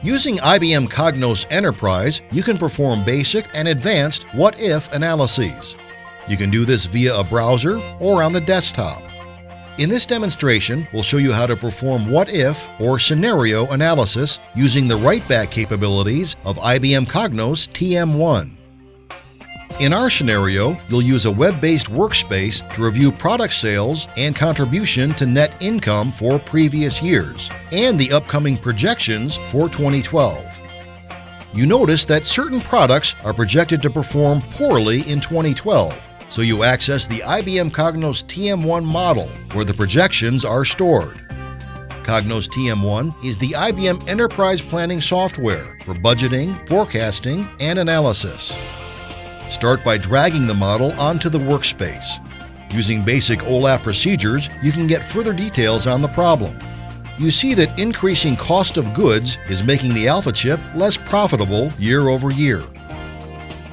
Using IBM Cognos Enterprise, you can perform basic and advanced what-if analyses. You can do this via a browser or on the desktop. In this demonstration, we'll show you how to perform what-if or scenario analysis using the write-back capabilities of IBM Cognos TM1. In our scenario, you'll use a web-based workspace to review product sales and contribution to net income for previous years, and the upcoming projections for 2012. You notice that certain products are projected to perform poorly in 2012, so you access the IBM Cognos TM1 model, where the projections are stored. Cognos TM1 is the IBM enterprise planning software for budgeting, forecasting, and analysis. Start by dragging the model onto the workspace. Using basic OLAP procedures, you can get further details on the problem. You see that increasing cost of goods is making the alpha chip less profitable year over year.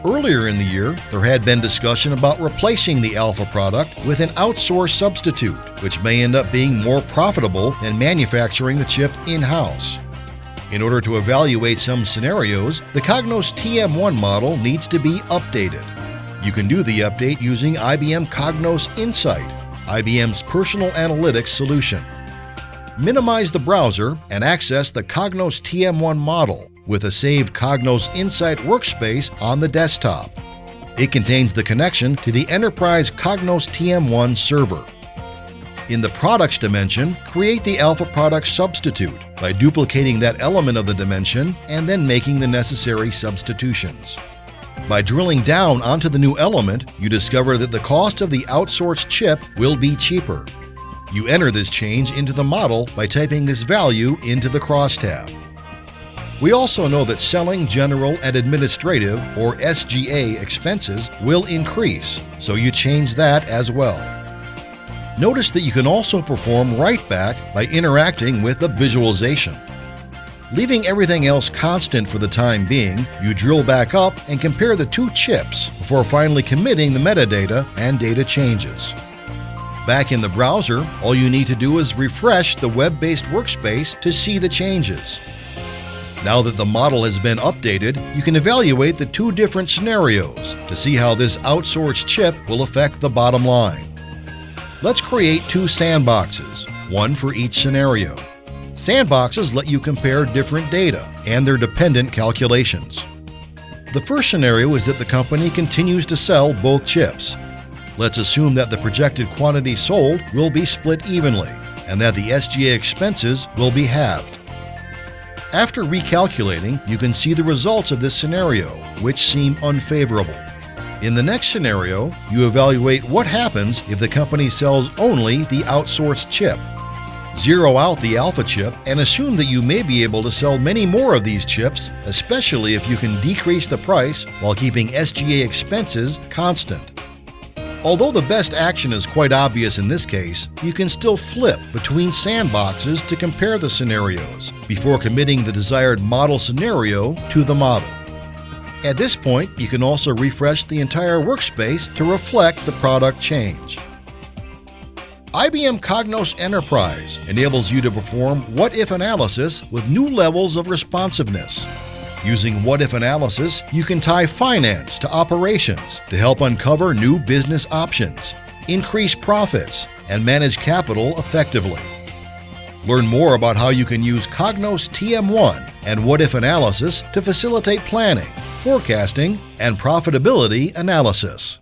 Earlier in the year, there had been discussion about replacing the alpha product with an outsourced substitute, which may end up being more profitable than manufacturing the chip in-house. In order to evaluate some scenarios, the Cognos TM1 model needs to be updated. You can do the update using IBM Cognos Insight, IBM's personal analytics solution. Minimize the browser and access the Cognos TM1 model with a saved Cognos Insight workspace on the desktop. It contains the connection to the enterprise Cognos TM1 server. In the products dimension, create the alpha product substitute by duplicating that element of the dimension and then making the necessary substitutions. By drilling down onto the new element, you discover that the cost of the outsourced chip will be cheaper. You enter this change into the model by typing this value into the crosstab. We also know that selling, general, and administrative, or SGA, expenses will increase, so you change that as well. Notice that you can also perform write-back by interacting with the visualization. Leaving everything else constant for the time being, you drill back up and compare the two chips before finally committing the metadata and data changes. Back in the browser, all you need to do is refresh the web-based workspace to see the changes. Now that the model has been updated, you can evaluate the two different scenarios to see how this outsourced chip will affect the bottom line. Let's create two sandboxes, one for each scenario. Sandboxes let you compare different data and their dependent calculations. The first scenario is that the company continues to sell both chips. Let's assume that the projected quantity sold will be split evenly and that the SGA expenses will be halved. After recalculating, you can see the results of this scenario, which seem unfavorable. In the next scenario, you evaluate what happens if the company sells only the outsourced chip. Zero out the alpha chip and assume that you may be able to sell many more of these chips, especially if you can decrease the price while keeping SGA expenses constant. Although the best action is quite obvious in this case, you can still flip between sandboxes to compare the scenarios before committing the desired model scenario to the model. At this point, you can also refresh the entire workspace to reflect the product change. IBM Cognos Enterprise enables you to perform what-if analysis with new levels of responsiveness. Using what-if analysis, you can tie finance to operations to help uncover new business options, increase profits, and manage capital effectively. Learn more about how you can use Cognos TM1 and what-if analysis to facilitate planning, forecasting, and profitability analysis.